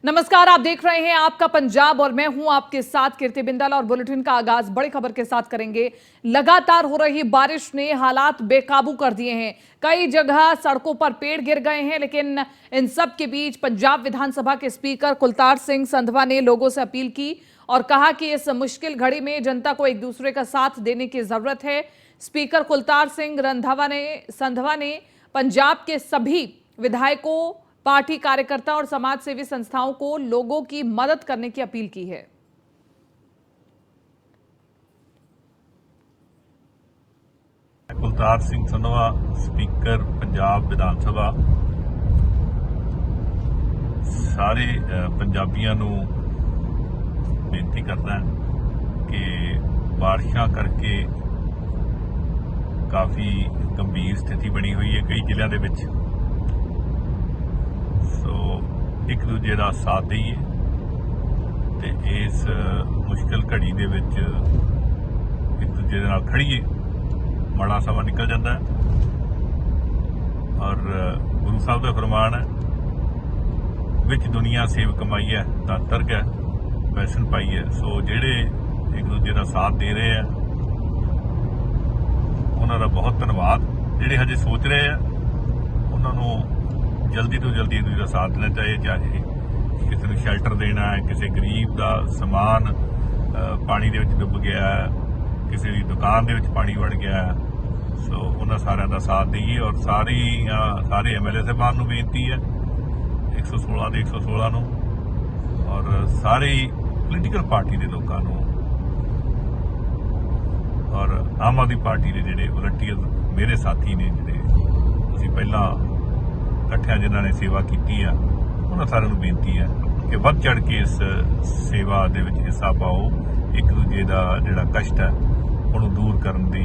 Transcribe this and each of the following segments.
नमस्कार, आप देख रहे हैं आपका पंजाब और मैं हूं आपके साथ कीर्ति बिंदल। और बुलेटिन का आगाज बड़ी खबर के साथ करेंगे। लगातार हो रही बारिश ने हालात बेकाबू कर दिए हैं। कई जगह सड़कों पर पेड़ गिर गए हैं, लेकिन इन सब के बीच पंजाब विधानसभा के स्पीकर कुलतार सिंह संधवा ने लोगों से अपील की और कहा कि इस मुश्किल घड़ी में जनता को एक दूसरे का साथ देने की जरूरत है। स्पीकर कुलतार सिंह संधवा ने पंजाब के सभी विधायकों, पार्टी कार्यकर्ता और समाज सेवी संस्थाओं को लोगों की मदद करने की अपील की है। कुलतार सिंह संधवा, स्पीकर पंजाब विधानसभा, सारे पंजाबियों को बेनती करता है कि बारिशां करके काफ़ी गंभीर स्थिति बनी हुई है कई जिलों के विच। एक दूजे का साथ दईए ते इस मुश्किल घड़ी दे विच एक दूजे दे नाल खड़ीए। माड़ा समा निकल जाता है और गुरु साहब का फरमान है, विच दुनिया सेव कमाई है ता तरक है वैसन पाई है। सो जेड़े एक दूजे का साथ दे रहे हैं उन्होंने बहुत धन्यवाद। जेड़े हजे सोच रहे हैं उन्होंने जल्दी तो जल्दी एक दूसरे का साथ देना चाहिए। चाहे किसी को शैल्टर देना है, किसी गरीब का समान पानी दे विच डुब गया है, किसी की दुकान दे विच पानी वड़ गया है, सो उन्होंने सारे का साथ दईए। और सारे MLA साहबान को बेनती है 116 के 116 नूं और सारी पोलीटिकल पार्टी के लोगों को और आम आदमी पार्टी के जोड़े वॉलंटियर मेरे साथी ने जोड़े असीं पहला इकट्ठिया जिन्होंने सेवा की है, उन्होंने सारे बेनती है कि वध चढ़ के इस सेवा दे विच हिस्सा पाओ। एक दूजे का जिहड़ा कष्ट है उन्होंने दूर करने की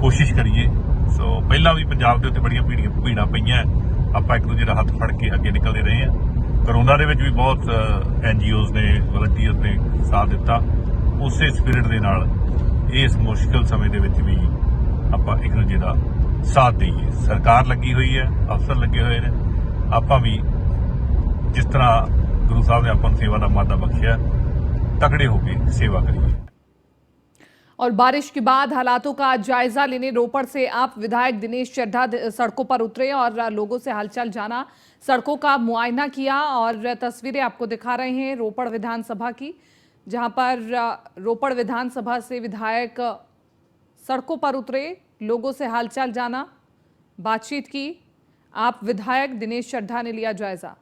कोशिश करिए। सो पहला भी पंजाब के उत्ते बड़ियां भीड़ां पईयां, आपां एक दूजे का हथ फड़ के अगे निकलते रहे हैं। करोना दे विच भी बहुत NGOs ने, वॉलंटियर्स ने साथ दिता। उस स्पिरिट दे नाल इस मुश्किल समय दे विच भी आपां एक दूजे का साथ दईए। सरकार लगी हुई है, अफसर लगे हुए हैं, आपां भी जिस तरह गुरु साहब ने आपां सेवा का मादा बख्शिया तकड़े होकर सेवा करिए। और बारिश के बाद हालातों का जायजा लेने रोपड़ से आप विधायक दिनेश चड्ढा सड़कों पर उतरे और लोगों से हालचाल जाना, सड़कों का मुआयना किया। और तस्वीरें आपको दिखा रहे हैं रोपड़ विधानसभा की, जहां पर रोपड़ विधानसभा से विधायक सड़कों पर उतरे, लोगों से हालचाल जाना, बातचीत की। आप विधायक दिनेश चड्ढा ने लिया जायजा।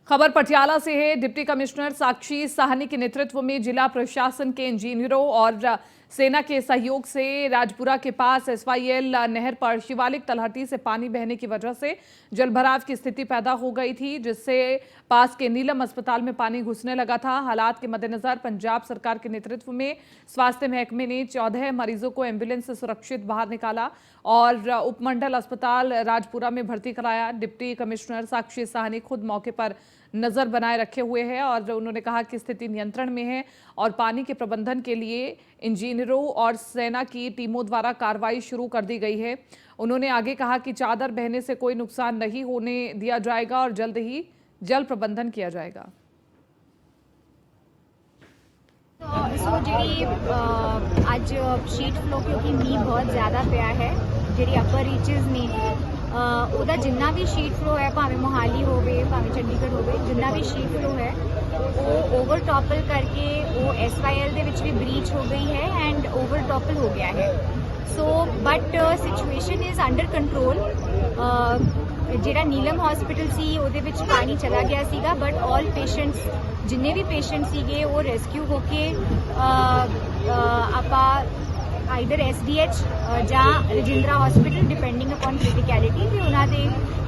खबर पटियाला से है। डिप्टी कमिश्नर साक्षी साहनी के नेतृत्व में जिला प्रशासन के इंजीनियरों और सेना के सहयोग से राजपुरा के पास SYL नहर पर शिवालिक तलहटी से पानी बहने की वजह से जलभराव की स्थिति पैदा हो गई थी, जिससे पास के नीलम अस्पताल में पानी घुसने लगा था। हालात के मद्देनजर पंजाब सरकार के नेतृत्व में स्वास्थ्य महकमे ने 14 मरीजों को एम्बुलेंस से सुरक्षित बाहर निकाला और उपमंडल अस्पताल राजपुरा में भर्ती कराया। डिप्टी कमिश्नर साक्षी साहनी खुद मौके पर नजर बनाए रखे हुए हैं और उन्होंने कहा कि स्थिति नियंत्रण में है और पानी के प्रबंधन के लिए इंजीनियरों और सेना की टीमों द्वारा कार्रवाई शुरू कर दी गई है। उन्होंने आगे कहा कि चादर बहने से कोई नुकसान नहीं होने दिया जाएगा और जल्द ही जल प्रबंधन किया जाएगा। अज शीट फ्लो क्योंकि मीह बहुत ज़्यादा पिया है, जी अपर रीचिज ने ਉਹਦਾ जिन्ना भी शीट फ्लो है, भावें मोहाली हो भावें चंडीगढ़ हो, जिन्ना भी शीट फ्लो है वो ओवर टॉपल करके वो SYL ਦੇ ਵਿੱਚ भी ब्रीच हो गई है एंड ओवर टॉपल हो गया है। So but situation is under control. ਜਿਹੜਾ ਨੀਲਮ ਹਸਪੀਟਲ ਸੀ ਉਹਦੇ ਵਿੱਚ ਪਾਣੀ ਚਲਾ ਗਿਆ ਸੀਗਾ, ਬਟ ਆਲ ਪੇਸ਼ੈਂਟਸ ਜਿੰਨੇ ਵੀ ਪੇਸ਼ੈਂਟ ਸੀਗੇ ਉਹ ਰੈਸਕਿਊ ਹੋ ਕੇ ਆਪਾਂ ਆਈਦਰ SDH ਜਾਂ ਰਜਿੰਦਰਾ ਹਸਪੀਟਲ ਡਿਪੈਂਡਿੰਗ ਅਪਨ ਕ੍ਰਿਟੀਕੈਲਿਟੀ ਵੀ ਉਹਨਾਂ ਦੇ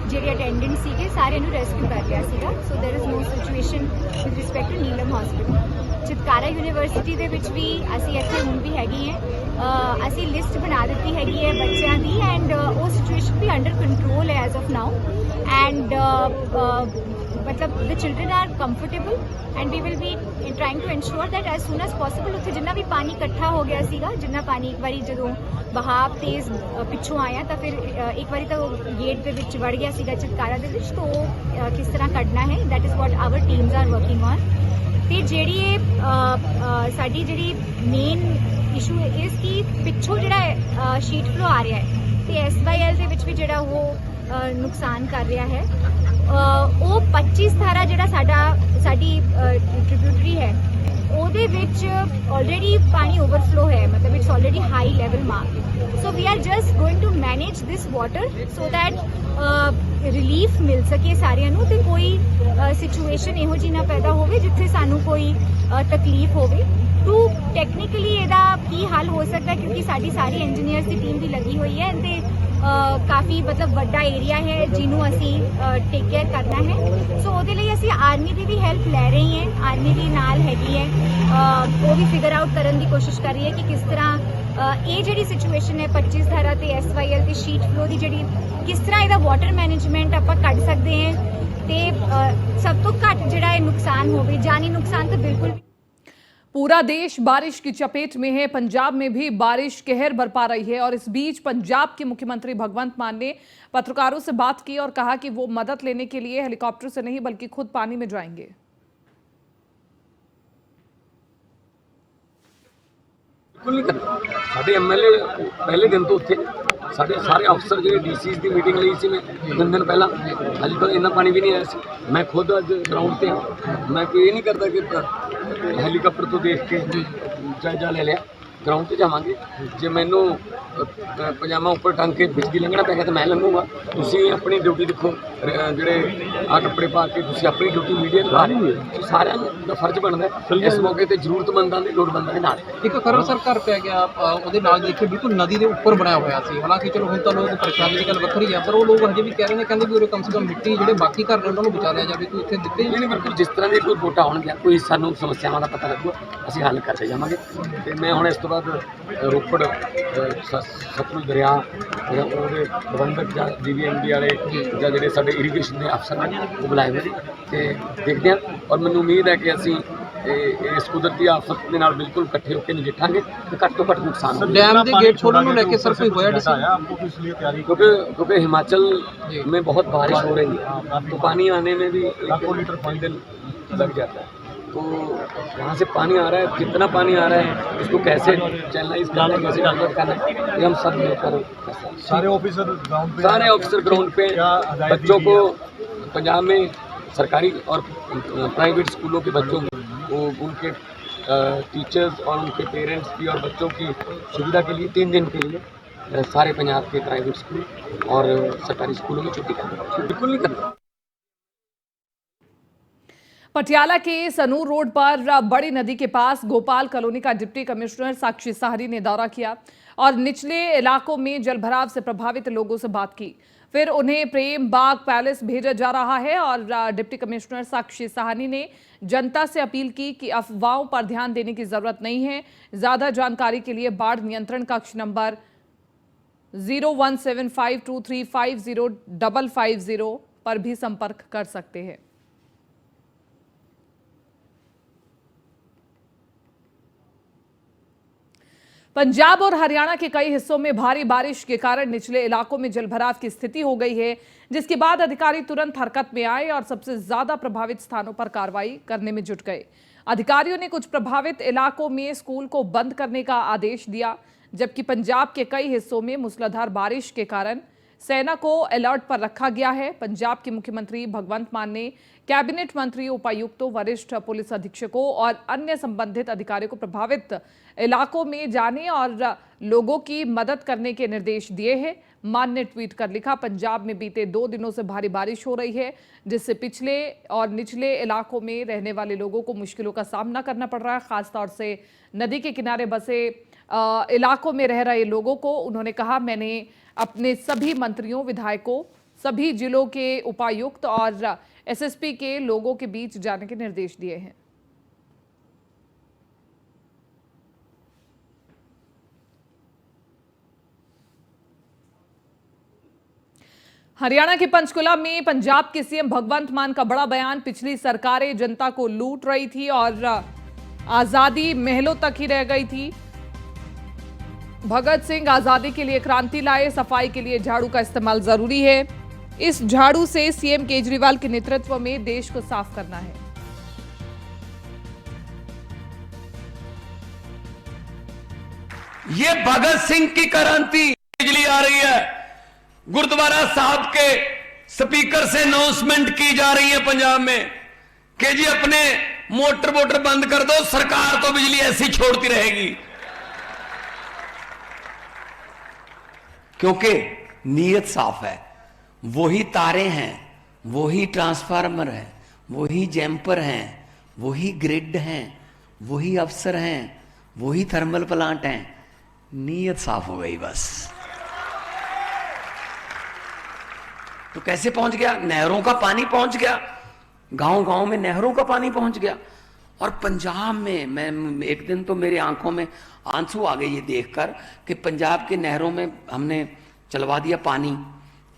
ਜਿਹੜੇ ਅਟੈਂਡੈਂਟ ਸੀਗੇ ਸਾਰਿਆਂ ਨੂੰ ਰੈਸਕਿਊ ਕਰ ਲਿਆ ਸੀਗਾ। So there is no situation with respect to Neelam hospital. Chitkara university ਦੇ ਵਿੱਚ ਵੀ ਅਸੀਂ ਇੱਥੇ ਹੁਣ ਵੀ ਹੈਗੇ ਹਾਂ। ਅਸੀਂ ਲਿਸਟ ਬਣਾ ਦਿੱਤੀ ਹੈਗੀ ਹੈ ਬੱਚਿਆਂ ਦੀ ਐਂਡ ਉਹ ਸਿਚੁਏਸ਼ਨ ਵੀ ਅੰਡਰ ਕੰਟਰੋਲ ਹੈ ਐਜ਼ ਆਫ ਨਾਓ ਐਂਡ मतलब the children are comfortable and we will be trying to ensure that as soon as possible ਉੱਥੇ ਜਿੰਨਾ ਵੀ ਪਾਣੀ ਇਕੱਠਾ ਹੋ ਗਿਆ ਸੀਗਾ, ਜਿੰਨਾ ਪਾਣੀ ਇੱਕ ਵਾਰੀ ਜਦੋਂ ਬਹਾਵ ਤੇਜ਼ ਪਿੱਛੋਂ ਆਇਆ ਤਾਂ ਫਿਰ ਇੱਕ ਵਾਰੀ ਤਾਂ ਉਹ ਗੇਟ ਦੇ ਵਿੱਚ ਵੜ ਗਿਆ ਸੀਗਾ ਚਿਤਕਾਰਾ ਦੇ ਵਿੱਚ, ਤਾਂ ਉਹ ਕਿਸ ਤਰ੍ਹਾਂ ਕੱਢਣਾ ਹੈ, that is what our teams are working on। ਤੇ ਜਿਹੜੀ ਇਹ ਸਾਡੀ ਜਿਹੜੀ ਮੇਨ ਇਸ਼ੂ ਇਸ ਕਿ ਪਿੱਛੋਂ ਜਿਹੜਾ ਸ਼ੀਟ ਫਲੋ ਆ ਰਿਹਾ ਹੈ ਤੇ SYL ਦੇ ਵਿੱਚ ਵੀ ਜਿਹੜਾ ਉਹ ਨੁਕਸਾਨ ਕਰ ਰਿਹਾ ਹੈ। ਉਹ 25 ਧਾਰਾ ਜਿਹੜਾ ਸਾਡੀ ਟ੍ਰਿਬਿਊਟਰੀ ਹੈ ਉਹਦੇ ਵਿੱਚ ਆਲਰੇਡੀ ਪਾਣੀ ਓਵਰਫਲੋ ਹੈ, ਮਤਲਬ it's already high level mark. So we are just going to manage this water so that relief ਮਿਲ ਸਕੇ ਸਾਰਿਆਂ ਨੂੰ ਤੇ ਕੋਈ ਸਿਚੁਏਸ਼ਨ ਇਹੋ ਜਿਹੀ ਨਾ ਪੈਦਾ ਹੋਵੇ ਜਿੱਥੇ ਸਾਨੂੰ ਕੋਈ ਤਕਲੀਫ ਹੋਵੇ। ਟੂ ਟੈਕਨੀਕਲੀ ਇਹਦਾ ਕੀ ਹੱਲ ਹੋ ਸਕਦਾ, ਕਿਉਂਕਿ ਸਾਡੀ ਸਾਰੀ ਇੰਜੀਨੀਅਰਸ ਦੀ ਟੀਮ ਵੀ ਲੱਗੀ ਹੋਈ ਹੈ ਤੇ ਕਾਫੀ ਮਤਲਬ ਵੱਡਾ ਏਰੀਆ ਹੈ ਜਿਹਨੂੰ ਅਸੀਂ ਟੇਕ ਕੇਅਰ ਕਰਨਾ ਹੈ। ਸੋ ਉਹਦੇ ਲਈ ਅਸੀਂ ਆਰਮੀ ਦੀ ਵੀ ਹੈਲਪ ਲੈ ਰਹੇ ਹਾਂ, ਆਰਮੀ ਵੀ ਨਾਲ ਹੈਗੀ ਹੈ, ਉਹ ਵੀ ਫਿਗਰ ਆਊਟ ਕਰਨ ਦੀ ਕੋਸ਼ਿਸ਼ ਕਰ ਰਹੀ ਹੈ ਕਿ ਕਿਸ ਤਰ੍ਹਾਂ ਇਹ ਜਿਹੜੀ ਸਿਚੁਏਸ਼ਨ ਹੈ 25 ਧਾਰਾ ਤੇ SYL ਤੇ ਸ਼ੀਟ ਫਲੋ ਦੀ ਜਿਹੜੀ ਕਿਸ ਤਰ੍ਹਾਂ ਇਹਦਾ ਵਾਟਰ ਮੈਨੇਜਮੈਂਟ ਆਪਾਂ ਕੱਢ ਸਕਦੇ ਹਾਂ ਤੇ ਸਭ ਤੋਂ ਘੱਟ ਜਿਹੜਾ ਇਹ ਨੁਕਸਾਨ ਹੋਵੇ, ਜਾਨੀ ਨੁਕਸਾਨ ਤਾਂ ਬਿਲकुल भी। पूरा देश बारिश की चपेट में है। पंजाब में भी बारिश कहर बरपा रही है और इस बीच पंजाब के मुख्यमंत्री भगवंत मान ने पत्रकारों से बात की और कहा कि वो मदद लेने के लिए हेलीकॉप्टर से नहीं बल्कि खुद पानी में जाएंगे। बिल्कुल नहीं करना। साढ़े MLA पहले दिन तो उत्थे साढ़े सारे अफसर जो DCs की मीटिंग ली सी मैं 3 दिन पहला, अज तक इन्ना पानी भी नहीं आया सी। मैं खुद अज ग्राउंड पे हाँ, मैं कोई ये नहीं करता कि हैलीकॉप्टर तो देख के जायजा ले लिया। ग्राउंड पे जावांगे, जे मैनू पजामा उपर टंग के बिजली लंघना पै गया तो मैं लंघूंगा। तुसीं अपनी ड्यूटी देखो, ਜਿਹੜੇ ਆ ਕੱਪੜੇ ਪਾ ਕੇ ਤੁਸੀਂ ਆਪਣੀ ਡਿਊਟੀ ਮੀਡੀਆ ਨਿਭਾ ਰਹੇ ਹੋ, ਸਾਰਿਆਂ ਦਾ ਫਰਜ਼ ਬਣਦਾ ਹੈ ਇਸ ਮੌਕੇ ਤੇ ਜ਼ਰੂਰਤਮੰਦਾਂ ਦੇ ਲੋੜਵੰਦਾਂ ਦੇ ਨਾਲ। ਇੱਕ ਖਰੜ ਸਰ ਘਰ ਪੈ ਗਿਆ, ਉਹਦੇ ਨਾਲ ਦੇਖੇ ਬਿਲਕੁਲ ਨਦੀ ਦੇ ਉੱਪਰ ਬਣਿਆ ਹੋਇਆ ਸੀ। ਹਾਲਾਂਕਿ ਚਲੋ ਹੁਣ ਤਾਂ ਲੋਕ ਪਰੇਸ਼ਾਨੀ ਦੀ ਗੱਲ ਵੱਖਰੀ ਆ, ਪਰ ਉਹ ਲੋਕ ਹਜੇ ਵੀ ਕਹਿ ਰਹੇ ਨੇ, ਕਹਿੰਦੇ ਵੀ ਉਰੇ ਕਮ ਸੇ ਕਮ ਮਿੱਟੀ ਜਿਹੜੇ ਬਾਕੀ ਘਰ ਨੇ ਉਹਨਾਂ ਨੂੰ ਬਚਾ ਲਿਆ ਜਾਵੇ, ਕੋਈ ਇੱਥੇ ਦਿੱਤੇ ਨਹੀਂ। ਬਿਲਕੁਲ ਜਿਸ ਤਰ੍ਹਾਂ ਦੀ ਕੋਈ ਵੋਟਾਂ ਆਉਣਗੀਆਂ, ਕੋਈ ਸਾਨੂੰ ਸਮੱਸਿਆਵਾਂ ਦਾ ਪਤਾ ਲੱਗੂਗਾ, ਅਸੀਂ ਹੱਲ ਕਰਦੇ ਜਾਵਾਂਗੇ। ਤੇ ਮੈਂ ਹੁਣ ਇਸ ਤੋਂ ਬਾਅਦ ਰੋਪੜ ਸਤਲੁਜ ਦਰਿਆ ਉਹਦੇ ਪ੍ਰਬੰਧਕ ਜਾਂ DVMD ਵਾਲੇ ਜਾਂ ਜਿਹੜੇ ਸਾਡੇ ਇਰੀਗੇਸ਼ਨ ਦੇ ਅਫਸਰ ਨੇ ਉਹ ਬੁਲਾਏ ਹੋਏ ਨੇ ਤੇ ਦੇਖਦੇ ਹਾਂ। ਔਰ ਮੈਨੂੰ ਉਮੀਦ ਹੈ ਕਿ ਅਸੀਂ ਇਸ ਕੁਦਰਤੀ ਆਫਤ ਦੇ ਨਾਲ ਬਿਲਕੁਲ ਇਕੱਠੇ ਹੋ ਕੇ ਨਜਿੱਠਾਂਗੇ ਤੇ ਘੱਟ ਤੋਂ ਘੱਟ ਨੁਕਸਾਨ ਹੋਵੇ। डैम के गेट खोलने को लेकर सर कोई होया डिसीजन? क्योंकि हिमाचल में बहुत बारिश हो रही है तो पानी आने में भी 1 लीटर पानी लग जाता है। तो वहाँ से पानी आ रहा है, कितना पानी आ रहा है, इसको कैसे चैनलाइज करना है, कैसे डाइवर्ट करना है, ये हम सब मिलकर सारे ऑफिसर ग्राउंड पे बच्चों को पंजाब में सरकारी और प्राइवेट स्कूलों के बच्चों को उनके टीचर्स और उनके पेरेंट्स की और बच्चों की सुविधा के लिए 3 दिन के लिए सारे पंजाब के प्राइवेट स्कूल और सरकारी स्कूलों में छुट्टी करना, बिल्कुल नहीं करना। पटियाला के सनूर रोड पर बड़ी नदी के पास गोपाल कॉलोनी का डिप्टी कमिश्नर साक्षी साहनी ने दौरा किया और निचले इलाकों में जलभराव से प्रभावित लोगों से बात की। फिर उन्हें प्रेम बाग पैलेस भेजा जा रहा है और डिप्टी कमिश्नर साक्षी साहनी ने जनता से अपील की कि अफवाहों पर ध्यान देने की जरूरत नहीं है। ज्यादा जानकारी के लिए बाढ़ नियंत्रण कक्ष नंबर 0175235050 पर भी संपर्क कर सकते हैं। पंजाब और हरियाणा के कई हिस्सों में भारी बारिश के कारण निचले इलाकों में जलभराव की स्थिति हो गई है, जिसके बाद अधिकारी तुरंत हरकत में आए और सबसे ज्यादा प्रभावित स्थानों पर कार्रवाई करने में जुट गए। अधिकारियों ने कुछ प्रभावित इलाकों में स्कूल को बंद करने का आदेश दिया, जबकि पंजाब के कई हिस्सों में मूसलाधार बारिश के कारण सेना को अलर्ट पर रखा गया है। पंजाब के मुख्यमंत्री भगवंत मान ने कैबिनेट मंत्री, उपायुक्तों, वरिष्ठ पुलिस अधीक्षकों और अन्य संबंधित अधिकारियों को प्रभावित इलाकों में जाने और लोगों की मदद करने के निर्देश दिए हैं। मान ने ट्वीट कर लिखा, पंजाब में बीते 2 दिनों से भारी बारिश हो रही है, जिससे पिछले और निचले इलाकों में रहने वाले लोगों को मुश्किलों का सामना करना पड़ रहा है, खासतौर से नदी के किनारे बसे इलाकों में रह रहे लोगों को। उन्होंने कहा, मैंने अपने सभी मंत्रियों, विधायकों, सभी जिलों के उपायुक्त और SSP के लोगों के बीच जाने के निर्देश दिए हैं। हरियाणा के पंचकुला में पंजाब के सीएम भगवंत मान का बड़ा बयान। पिछली सरकारें जनता को लूट रही थी और आजादी महलों तक ही रह गई थी। भगत सिंह आजादी के लिए क्रांति लाए, सफाई के लिए झाड़ू का इस्तेमाल जरूरी है। इस झाड़ू से सीएम केजरीवाल के नेतृत्व में देश को साफ करना है। ये भगत सिंह की क्रांति बिजली आ रही है। गुरुद्वारा साहब के स्पीकर से अनाउंसमेंट की जा रही है पंजाब में कि जी अपने मोटर वोटर बंद कर दो, सरकार तो बिजली ऐसी छोड़ती रहेगी। क्योंकि नीयत साफ है, वही तारे हैं, वही ट्रांसफार्मर है, वही जैम्पर हैं, वही ग्रिड हैं, वही अफसर हैं, वही थर्मल प्लांट हैं। नीयत साफ हो गई बस। तो कैसे पहुंच गया? नहरों का पानी पहुंच गया, गांव गांव में नहरों का पानी पहुंच गया। और पंजाब में मैं एक दिन तो मेरे आंखों में आंसू आ गए ये देखकर कि पंजाब के नहरों में हमने चलवा दिया पानी,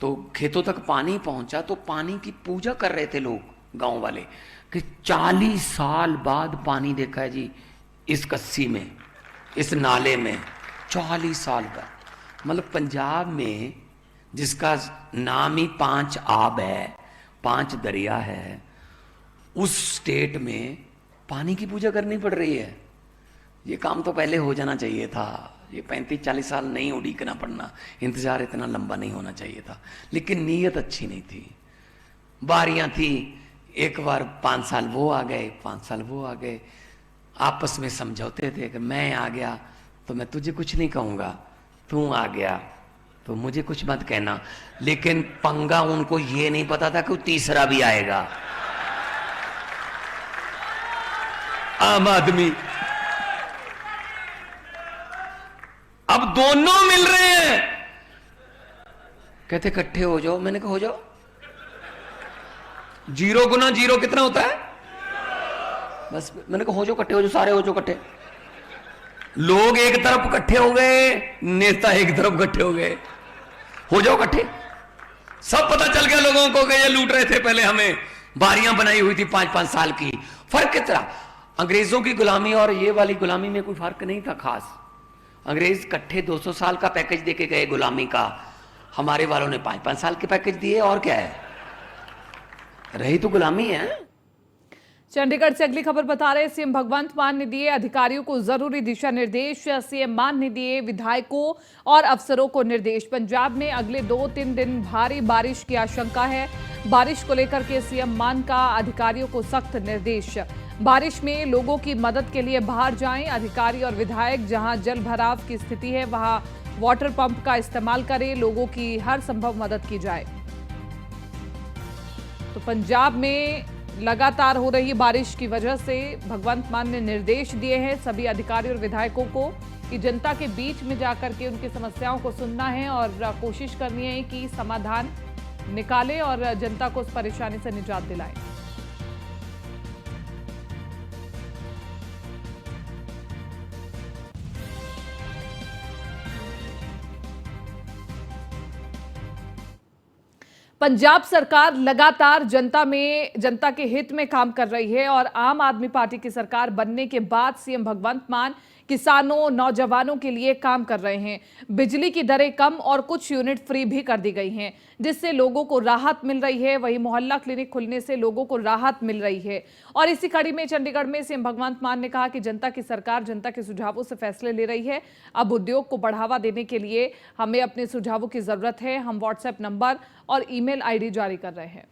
तो खेतों तक पानी पहुंचा। तो पानी की पूजा कर रहे थे लोग गांव वाले कि 40 साल बाद पानी देखा है जी इस कस्सी में, इस नाले में। 40 साल बाद, मतलब पंजाब में जिसका नाम ही 5 आब है, 5 दरिया है, उस स्टेट में पानी की पूजा करनी पड़ रही है। ये काम तो पहले हो जाना चाहिए था। ये 35-40 साल नहीं उड़ीकना पड़ना, इंतजार इतना लंबा नहीं होना चाहिए था। लेकिन नीयत अच्छी नहीं थी। बारियां थी, एक बार 5 साल वो आ गए, 5 साल वो आ गए। आपस में समझौते थे कि मैं आ गया तो मैं तुझे कुछ नहीं कहूंगा, तू आ गया तो मुझे कुछ मत कहना। लेकिन पंगा उनको ये नहीं पता था कि वो तीसरा भी आएगा। आम आदमी अब दोनों मिल रहे हैं, कहते इकट्ठे हो जाओ। मैंने कहा हो जाओ। 0 गुना 0 कितना होता है? बस मैंने कहा हो जाओ, इकट्ठे हो जाओ, सारे हो जाओ इकट्ठे। लोग एक तरफ इकट्ठे हो गए, नेता एक तरफ इकट्ठे हो गए। हो जाओ इकट्ठे। सब पता चल गया लोगों को कि ये लूट रहे थे पहले हमें। बारियां बनाई हुई थी 5-5 साल की। फर्क कितना? अंग्रेजों की गुलामी और ये वाली गुलामी में कोई फर्क नहीं था खास। अंग्रेज इकट्ठे 200 साल का पैकेज देके गए गुलामी का, हमारे वालों ने 5-5 साल के पैकेज दिए। और क्या है, रही तो गुलामी है। चंडीगढ़ से अगली खबर बता रहे सीएम भगवंत मान ने दिए अधिकारियों को जरूरी दिशा निर्देश। सीएम मान ने दिए विधायकों और अफसरों को निर्देश। पंजाब में अगले 2-3 दिन भारी बारिश की आशंका है। बारिश को लेकर के सीएम मान का अधिकारियों को सख्त निर्देश। बारिश में लोगों की मदद के लिए बाहर जाएं। अधिकारी और विधायक जहां जल भराव की स्थिति है वहां वाटर पंप का इस्तेमाल करें। लोगों की हर संभव मदद की जाए। तो पंजाब में लगातार हो रही बारिश की वजह से भगवंत मान ने निर्देश दिए हैं सभी अधिकारी और विधायकों को कि जनता के बीच में जाकर के उनकी समस्याओं को सुनना है और कोशिश करनी है कि समाधान निकालें और जनता को उस परेशानी से निजात दिलाएं। पंजाब सरकार लगातार जनता के हित में काम कर रही है और आम आदमी पार्टी की सरकार बनने के बाद सीएम भगवंत मान किसानों, नौजवानों के लिए काम कर रहे हैं। बिजली की दरें कम और कुछ यूनिट फ्री भी कर दी गई हैं, जिससे लोगों को राहत मिल रही है। वहीं मोहल्ला क्लिनिक खुलने से लोगों को राहत मिल रही है। और इसी कड़ी में चंडीगढ़ में सीएम भगवंत मान ने कहा कि जनता की सरकार जनता के सुझावों से फैसले ले रही है। अब उद्योग को बढ़ावा देने के लिए हमें अपने सुझावों की जरूरत है। हम व्हाट्सएप नंबर और ईमेल आईडी जारी कर रहे हैं।